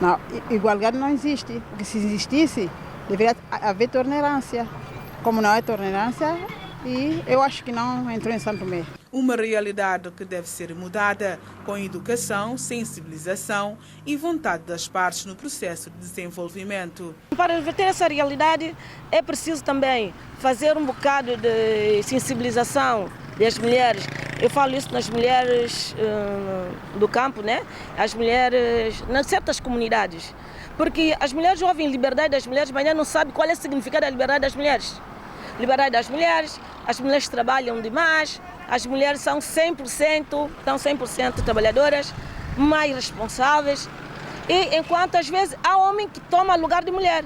Não, igualdade não existe, porque se existisse, deveria haver tolerância. Como não é tolerância, e eu acho que não entrou em São Tomé. Uma realidade que deve ser mudada com educação, sensibilização e vontade das partes no processo de desenvolvimento. Para reverter essa realidade, é preciso também fazer um bocado de sensibilização das mulheres. Eu falo isso nas mulheres do campo, né? As mulheres nas certas comunidades. Porque as mulheres ouvem liberdade das mulheres, mas ainda não sabem qual é o significado da liberdade das mulheres. Liberdade das mulheres, as mulheres trabalham demais, as mulheres são 100% trabalhadoras, mais responsáveis. E enquanto às vezes há homem que toma lugar de mulher.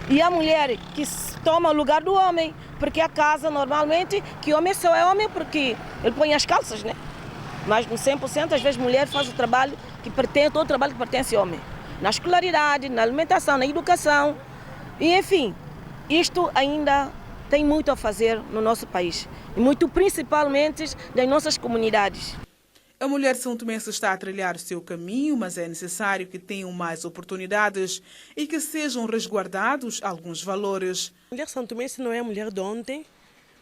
E há mulher que toma o lugar do homem, porque a casa normalmente, que homem só é homem porque ele põe as calças, né? Mas no 100% às vezes mulher faz o trabalho que pertence, todo o trabalho que pertence ao homem. Na escolaridade, na alimentação, na educação. E enfim, isto ainda tem muito a fazer no nosso país. E muito principalmente das nossas comunidades. A mulher são tomense está a trilhar o seu caminho, mas é necessário que tenham mais oportunidades e que sejam resguardados alguns valores. A mulher são tomense não é a mulher de ontem,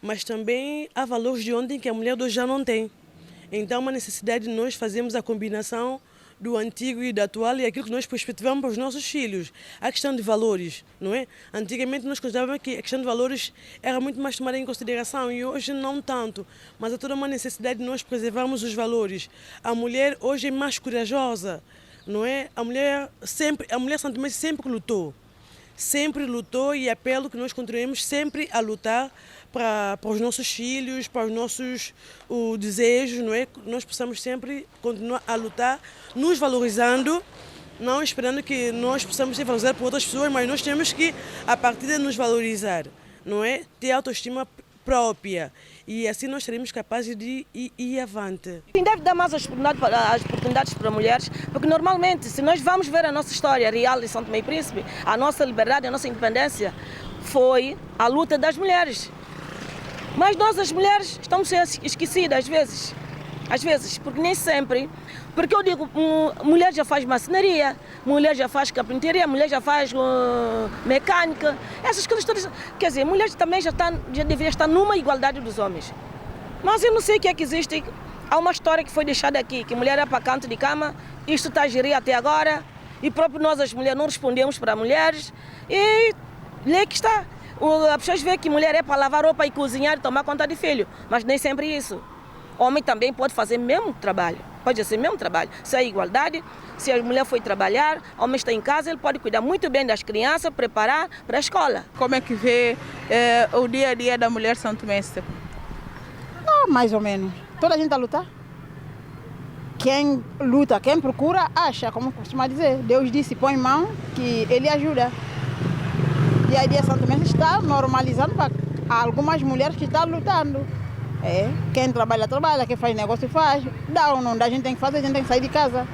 mas também há valores de ontem que a mulher de hoje já não tem. Então, uma necessidade de nós fazermos a combinação do antigo e do atual e aquilo que nós perspectivamos para os nossos filhos. A questão de valores, não é? Antigamente nós considerávamos que a questão de valores era muito mais tomada em consideração e hoje não tanto. Mas há toda uma necessidade de nós preservarmos os valores. A mulher hoje é mais corajosa, não é? A mulher santomense sempre lutou e apelo que nós continuemos sempre a lutar para os nossos filhos, para os nossos desejos, não é? Nós possamos sempre continuar a lutar, nos valorizando, não esperando que nós possamos ser valorizados por outras pessoas, mas nós temos que, a partir de nos valorizar, não é? Ter autoestima própria e assim nós seremos capazes de ir avante. Deve dar mais as oportunidades para mulheres, porque normalmente, se nós vamos ver a nossa história real de São Tomé e Príncipe, a nossa liberdade, a nossa independência, foi a luta das mulheres. Mas nós, as mulheres, estamos esquecidas às vezes, porque nem sempre. Porque eu digo, mulher já faz marcenaria, mulher já faz carpintaria, mulher já faz mecânica, essas coisas todas. Quer dizer, mulher também já deveria estar numa igualdade dos homens. Mas eu não sei o que é que existe. Há uma história que foi deixada aqui, que mulher é para canto de cama, isto está a gerir até agora, e próprio nós, as mulheres, não respondemos para mulheres, e lê que está. As pessoas veem que mulher é para lavar roupa e cozinhar e tomar conta de filho, mas nem sempre isso. Homem também pode fazer o mesmo trabalho, Se há igualdade, se a mulher foi trabalhar, o homem está em casa, ele pode cuidar muito bem das crianças, preparar para a escola. Como é que vê o dia a dia da mulher santomense? Mais ou menos. Toda a gente a lutar. Quem luta, quem procura, acha, como costuma dizer. Deus disse, põe mão, que ele ajuda. E a dia São Tomé está normalizando para algumas mulheres que estão lutando. Quem trabalha, quem faz negócio, faz. Dá ou não dá, a gente tem que fazer, a gente tem que sair de casa.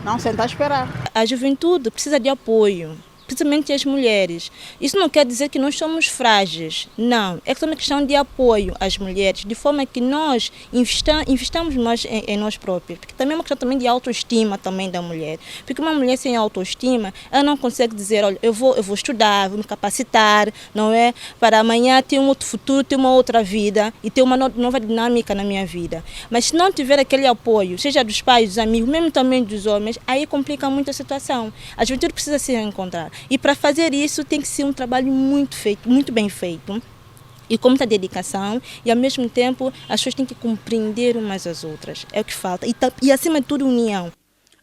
Não sentar a esperar. A juventude precisa de apoio, principalmente as mulheres. Isso não quer dizer que nós somos frágeis, não. É só uma questão de apoio às mulheres, de forma que nós investamos mais em nós próprios, porque também é uma questão também de autoestima também da mulher, porque uma mulher sem autoestima, ela não consegue dizer, olha, eu vou estudar, vou me capacitar, não é? Para amanhã ter um outro futuro, ter uma outra vida e ter uma nova dinâmica na minha vida. Mas se não tiver aquele apoio, seja dos pais, dos amigos, mesmo também dos homens, aí complica muito a situação. A juventude precisa se encontrar. E para fazer isso tem que ser um trabalho muito bem feito. E com muita dedicação, e ao mesmo tempo as pessoas têm que compreender umas às outras. É o que falta. E acima de tudo, união.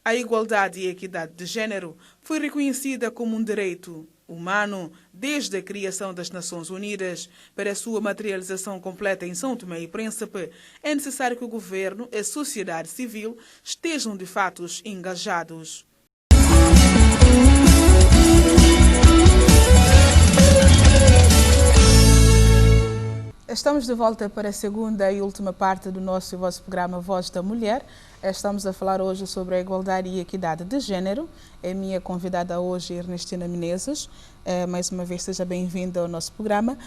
A igualdade e a equidade de género foi reconhecida como um direito humano desde a criação das Nações Unidas. Para a sua materialização completa em São Tomé e Príncipe, é necessário que o governo e a sociedade civil estejam de fato engajados. Estamos de volta para a segunda e última parte do nosso e vosso programa Voz da Mulher. Estamos a falar hoje sobre a igualdade e equidade de género. É minha convidada hoje, Ernestina Menezes. Mais uma vez, seja bem-vinda ao nosso programa.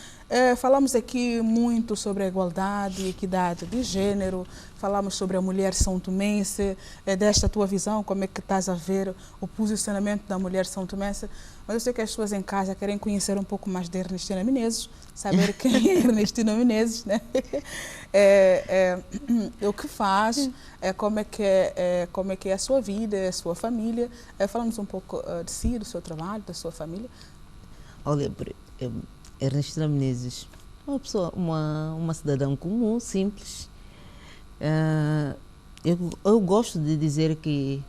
Falamos aqui muito sobre a igualdade e equidade de género. Falamos sobre a mulher são-tomense. Desta tua visão, como é que estás a ver o posicionamento da mulher são-tomense? Mas eu sei que as pessoas em casa querem conhecer um pouco mais de Ernestina Menezes, saber quem é Ernestina Menezes, né? O que faz, como é que é a sua vida, a sua família. Falamos um pouco de si, do seu trabalho, da sua família. Olha, Ernestina Menezes, uma pessoa, uma cidadã comum, simples. Eu gosto de dizer que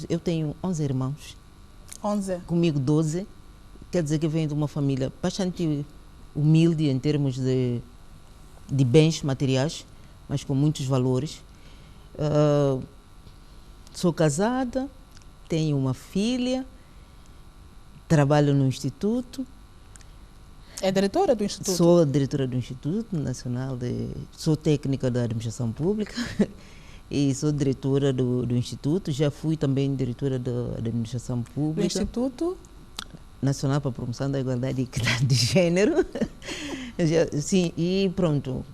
eu tenho 11 irmãos. 11? Comigo 12. Quer dizer que eu venho de uma família bastante humilde em termos de bens materiais, mas com muitos valores. Sou casada, tenho uma filha, trabalho no Instituto. É diretora do Instituto? Sou diretora do Instituto Nacional sou técnica da Administração Pública e sou diretora do Instituto. Já fui também diretora da Administração Pública. Do Instituto Nacional para a Promoção da Igualdade e Equidade de Gênero. Sim, e pronto.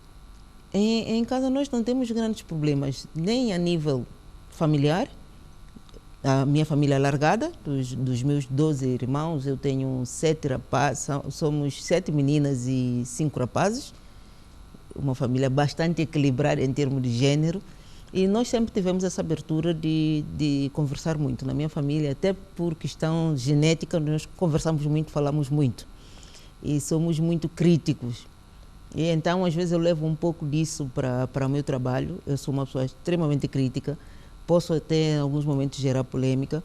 Em casa nós não temos grandes problemas, nem a nível familiar. A minha família é alargada, dos meus 12 irmãos, eu tenho 7 rapazes, somos 7 meninas e 5 rapazes. Uma família bastante equilibrada em termos de gênero. E nós sempre tivemos essa abertura de conversar muito. Na minha família, até por questão genética, nós conversamos muito, falamos muito. E somos muito críticos. E então, às vezes, eu levo um pouco disso para o meu trabalho. Eu sou uma pessoa extremamente crítica. Posso até, em alguns momentos, gerar polêmica.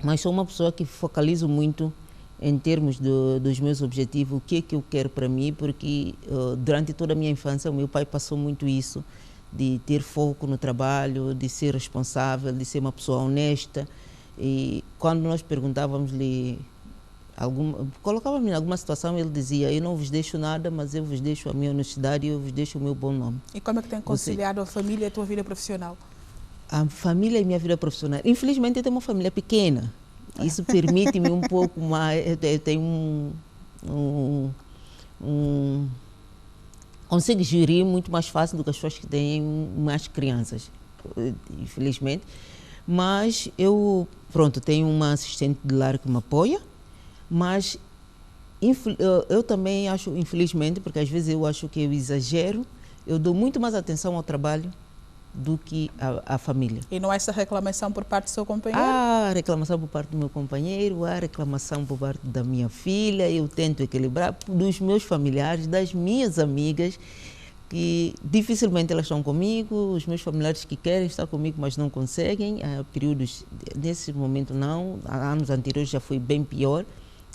Mas sou uma pessoa que focalizo muito em termos dos meus objetivos, o que é que eu quero para mim, porque durante toda a minha infância, o meu pai passou muito isso, de ter foco no trabalho, de ser responsável, de ser uma pessoa honesta. E quando nós perguntávamos-lhe, colocávamos em alguma situação, ele dizia: eu não vos deixo nada, mas eu vos deixo a minha honestidade e eu vos deixo o meu bom nome. E como é que tem conciliado a família e a tua vida profissional? A família e minha vida profissional. Infelizmente, eu tenho uma família pequena. Isso permite-me um pouco mais. Eu tenho consigo gerir muito mais fácil do que as pessoas que têm mais crianças, infelizmente. Mas eu, tenho uma assistente de lar que me apoia, mas eu também acho, infelizmente, porque às vezes eu acho que eu exagero, eu dou muito mais atenção ao trabalho do que à família. E não há essa reclamação por parte do seu companheiro? Há reclamação por parte do meu companheiro, há reclamação por parte da minha filha, eu tento equilibrar, dos meus familiares, das minhas amigas, que dificilmente elas estão comigo, os meus familiares que querem estar comigo, mas não conseguem. Há períodos, nesse momento não, há anos anteriores já foi bem pior.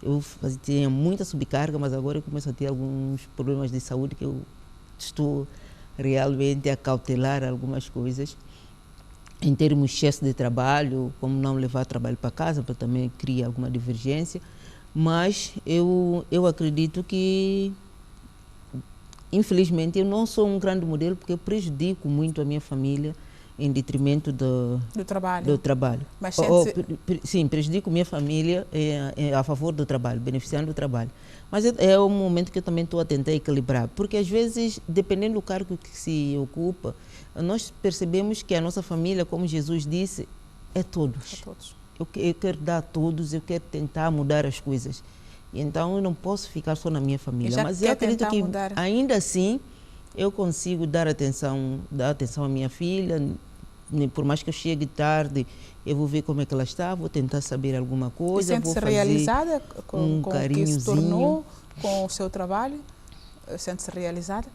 Eu tinha muita subcarga, mas agora eu começo a ter alguns problemas de saúde que eu estou realmente a cautelar algumas coisas. Em termos de excesso de trabalho, como não levar trabalho para casa, para também criar alguma divergência. Mas eu acredito que, infelizmente, eu não sou um grande modelo, porque eu prejudico muito a minha família em detrimento do trabalho. Mas sim, prejudico minha família a favor do trabalho, beneficiando do trabalho. Mas é um momento que eu também estou a tentar equilibrar, porque às vezes, dependendo do cargo que se ocupa, nós percebemos que a nossa família, como Jesus disse, é todos. A todos. Eu quero dar a todos, eu quero tentar mudar as coisas. E então eu não posso ficar só na minha família. Mas eu acredito que ainda assim eu consigo dar atenção à minha filha. Por mais que eu chegue tarde, eu vou ver como é que ela está, vou tentar saber alguma coisa. E sente-se realizada com um o que se tornou, com o seu trabalho? Sente-se realizada?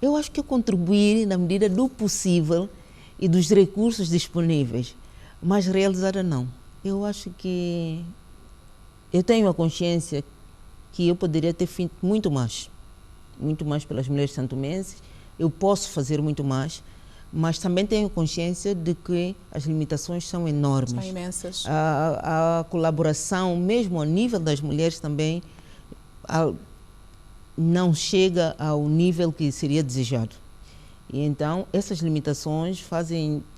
Eu acho que eu contribuir na medida do possível e dos recursos disponíveis, mas realizada não. Eu acho que eu tenho a consciência que eu poderia ter feito muito mais pelas mulheres santomenses. Eu posso fazer muito mais, mas também tenho consciência de que as limitações são enormes. São imensas. A colaboração, mesmo ao nível das mulheres também, não chega ao nível que seria desejado. E então, essas limitações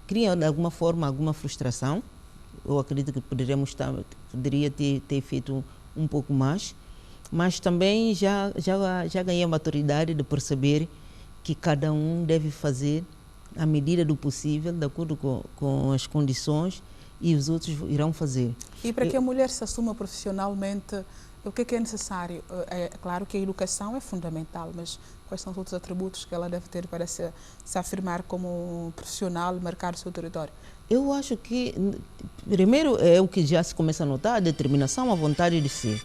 criam de alguma forma alguma frustração. Eu acredito que poderia ter feito um pouco mais, mas também já ganhei a maturidade de perceber que cada um deve fazer à medida do possível, de acordo com as condições, e os outros irão fazer. E para que a mulher se assuma profissionalmente, o que é necessário? É claro que a educação é fundamental, mas quais são os outros atributos que ela deve ter para se afirmar como profissional, marcar o seu território? Eu acho que, primeiro, é o que já se começa a notar, a determinação, a vontade de ser.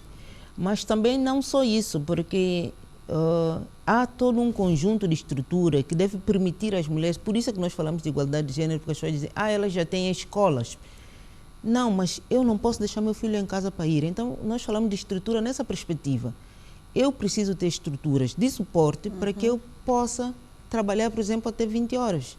Mas também não só isso, porque há todo um conjunto de estrutura que deve permitir às mulheres, por isso é que nós falamos de igualdade de gênero, porque as pessoas dizem, elas já têm escolas. Não, mas eu não posso deixar meu filho em casa para ir. Então, nós falamos de estrutura nessa perspectiva. Eu preciso ter estruturas de suporte para que eu possa trabalhar, por exemplo, até 20 horas.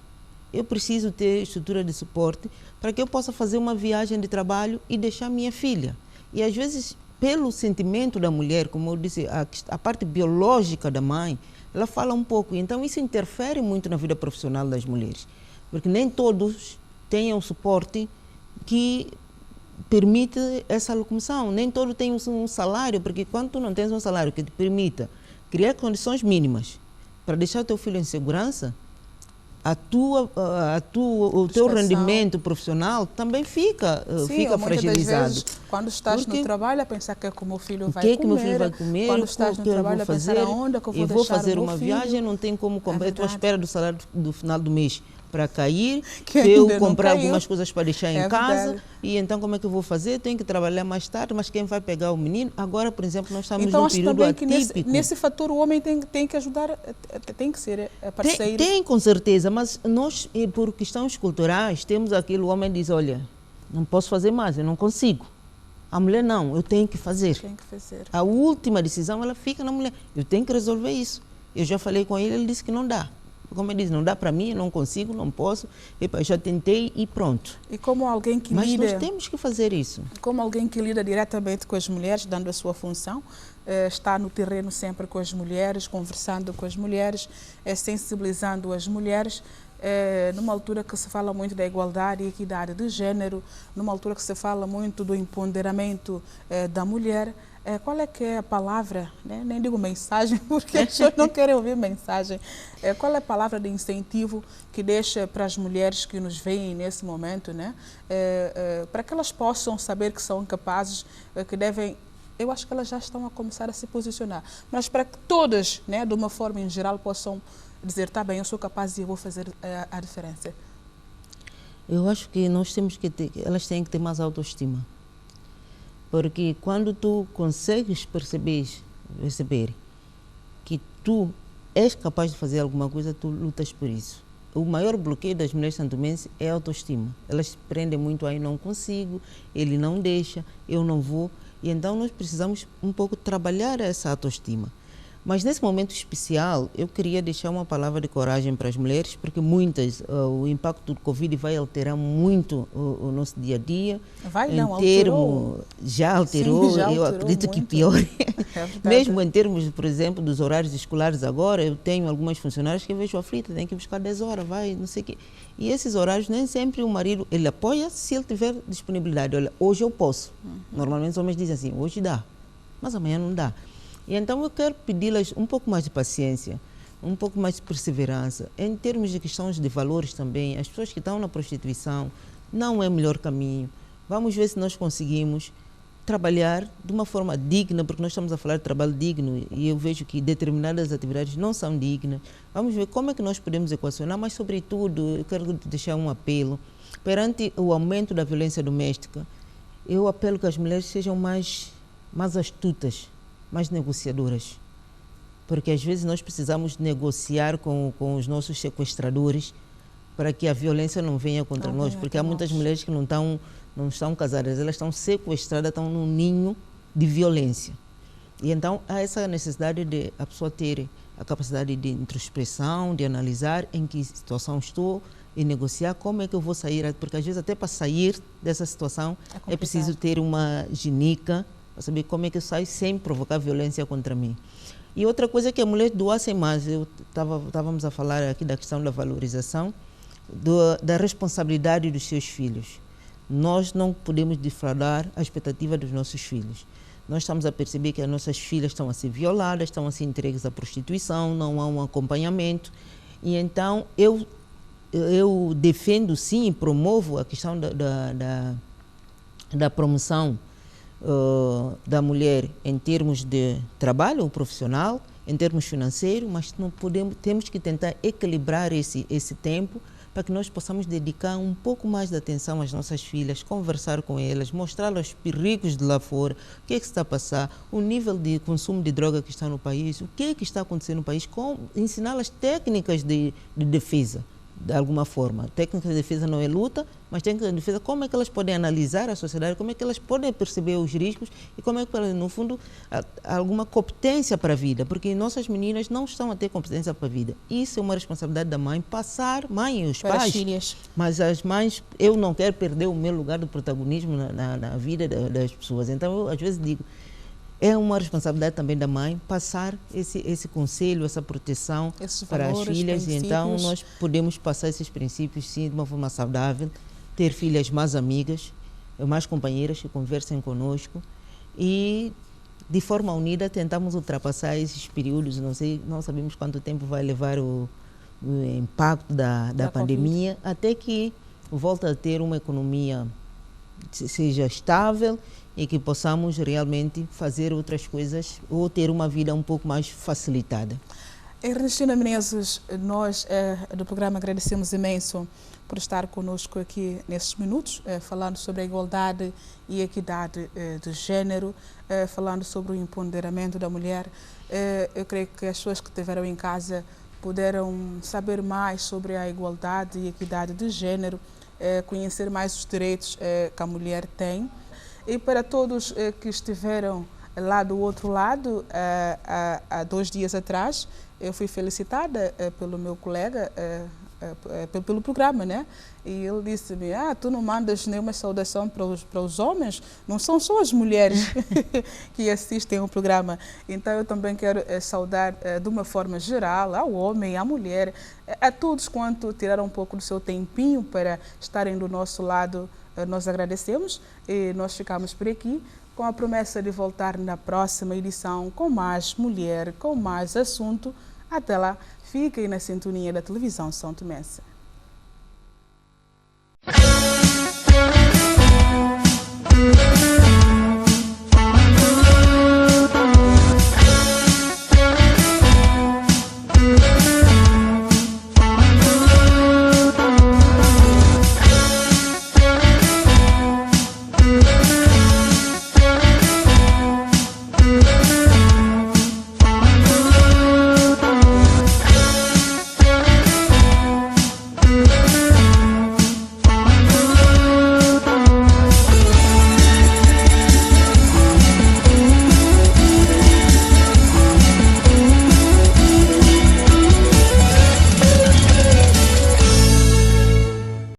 Eu preciso ter estrutura de suporte para que eu possa fazer uma viagem de trabalho e deixar minha filha. E às vezes, pelo sentimento da mulher, como eu disse, a parte biológica da mãe, ela fala um pouco. Então, isso interfere muito na vida profissional das mulheres. Porque nem todos têm o suporte que permite essa locomoção. Nem todos têm um salário, porque quando tu não tens um salário que te permita criar condições mínimas para deixar o teu filho em segurança, o teu rendimento profissional também fica fragilizado. Vezes, quando estás no trabalho, a pensar que é que o meu filho vai comer. O que meu filho vai comer? Quando estás no trabalho, a pensar aonde que eu vou fazer uma viagem, não tem como comprar. Estou à espera do salário do final do mês para cair, eu comprar algumas coisas para deixar em casa. E então, como é que eu vou fazer? Tenho que trabalhar mais tarde, mas quem vai pegar o menino? Agora, por exemplo, nós estamos num período atípico. Que nesse fator o homem tem que ajudar, tem que ser parceiro. Tem, com certeza, mas nós, por questões culturais, temos aquilo, o homem diz, olha, não posso fazer mais, eu não consigo. A mulher não, eu tenho que fazer. Tem que fazer. A última decisão, ela fica na mulher. Eu tenho que resolver isso. Eu já falei com ele disse que não dá. Como ele diz, não dá para mim, não consigo, não posso. Eu já tentei e pronto. E como alguém que Mas nós temos que fazer isso. Como alguém que lida diretamente com as mulheres, dando a sua função, está no terreno sempre com as mulheres, conversando com as mulheres, sensibilizando as mulheres, numa altura que se fala muito da igualdade e equidade de género, numa altura que se fala muito do empoderamento da mulher. Qual é que é a palavra, né? Nem digo mensagem, porque as pessoas não querem ouvir mensagem. Qual é a palavra de incentivo que deixa para as mulheres que nos veem nesse momento, né? Para que elas possam saber que são capazes, que devem... Eu acho que elas já estão a começar a se posicionar, mas para que todas, né, de uma forma em geral, possam dizer, tá bem, eu sou capaz e eu vou fazer a diferença. Eu acho que elas têm que ter mais autoestima. Porque quando tu consegues perceber que tu és capaz de fazer alguma coisa, tu lutas por isso. O maior bloqueio das mulheres santomenses é a autoestima. Elas se prendem muito aí, não consigo, ele não deixa, eu não vou. E então nós precisamos um pouco trabalhar essa autoestima. Mas nesse momento especial, eu queria deixar uma palavra de coragem para as mulheres, porque muitas, o impacto do Covid vai alterar muito o nosso dia a dia. Já alterou, Sim, já eu alterou acredito que muito. pior. É verdade. Mesmo em termos, por exemplo, dos horários escolares agora, eu tenho algumas funcionárias que eu vejo aflita, tem que buscar 10 horas, vai, não sei o quê. E esses horários, nem sempre o marido, ele apoia se ele tiver disponibilidade. Olha, hoje eu posso. Normalmente os homens dizem assim, hoje dá, mas amanhã não dá. E então eu quero pedir-las um pouco mais de paciência, um pouco mais de perseverança. Em termos de questões de valores também, as pessoas que estão na prostituição não é o melhor caminho. Vamos ver se nós conseguimos trabalhar de uma forma digna, porque nós estamos a falar de trabalho digno e eu vejo que determinadas atividades não são dignas. Vamos ver como é que nós podemos equacionar, mas sobretudo eu quero deixar um apelo. Perante o aumento da violência doméstica, eu apelo que as mulheres sejam mais astutas, mais negociadoras, porque às vezes nós precisamos negociar com os nossos sequestradores para que a violência não venha contra nós, porque há muitas mulheres que não estão casadas, elas estão sequestradas, estão num ninho de violência. E então há essa necessidade de a pessoa ter a capacidade de introspecção, de analisar em que situação estou e negociar como é que eu vou sair, porque às vezes até para sair dessa situação é preciso ter uma ginica, para saber como é que eu saio sem provocar violência contra mim. E outra coisa é que a mulher doasse mais. Estávamos a falar aqui da questão da valorização, da responsabilidade dos seus filhos. Nós não podemos defraudar a expectativa dos nossos filhos. Nós estamos a perceber que as nossas filhas estão a ser violadas, estão a ser entregues à prostituição, não há um acompanhamento. E então eu defendo sim e promovo a questão da promoção da mulher em termos de trabalho profissional, em termos financeiros, mas temos que tentar equilibrar esse tempo para que nós possamos dedicar um pouco mais de atenção às nossas filhas, conversar com elas, mostrar-lhes os perigos de lá fora, o que é que está a passar, o nível de consumo de droga que está no país, o que é que está acontecendo no país, ensiná-las técnicas de defesa. De alguma forma. Técnica de defesa não é luta, mas técnica de defesa, como é que elas podem analisar a sociedade, como é que elas podem perceber os riscos e como é que, no fundo, há alguma competência para a vida, porque nossas meninas não estão a ter competência para a vida. Isso é uma responsabilidade da mãe, mãe e os para pais. As filhas. Mas as mães, eu não quero perder o meu lugar de protagonismo na vida das pessoas. Então, eu às vezes digo, é uma responsabilidade também da mãe passar esse conselho, essa proteção para as filhas. E então nós podemos passar esses princípios sim de uma forma saudável, ter filhas mais amigas, mais companheiras que conversem conosco e de forma unida tentamos ultrapassar esses períodos. Não sabemos quanto tempo vai levar o impacto da pandemia até que volte a ter uma economia seja estável e que possamos realmente fazer outras coisas ou ter uma vida um pouco mais facilitada. Ernestina Menezes, nós do programa agradecemos imenso por estar conosco aqui nesses minutos, falando sobre a igualdade e equidade de género, falando sobre o empoderamento da mulher. Eu creio que as pessoas que estiveram em casa puderam saber mais sobre a igualdade e equidade de género, conhecer mais os direitos que a mulher tem. E para todos que estiveram lá do outro lado, há 2 dias atrás, eu fui felicitada pelo meu colega, pelo programa, né? E ele disse-me, tu não mandas nenhuma saudação para os homens? Não são só as mulheres que assistem ao programa. Então eu também quero saudar de uma forma geral ao homem, à mulher, a todos quanto tiraram um pouco do seu tempinho para estarem do nosso lado. Nós agradecemos e nós ficamos por aqui com a promessa de voltar na próxima edição com mais mulher, com mais assunto. Até lá, fiquem na sintonia da televisão São Tomense.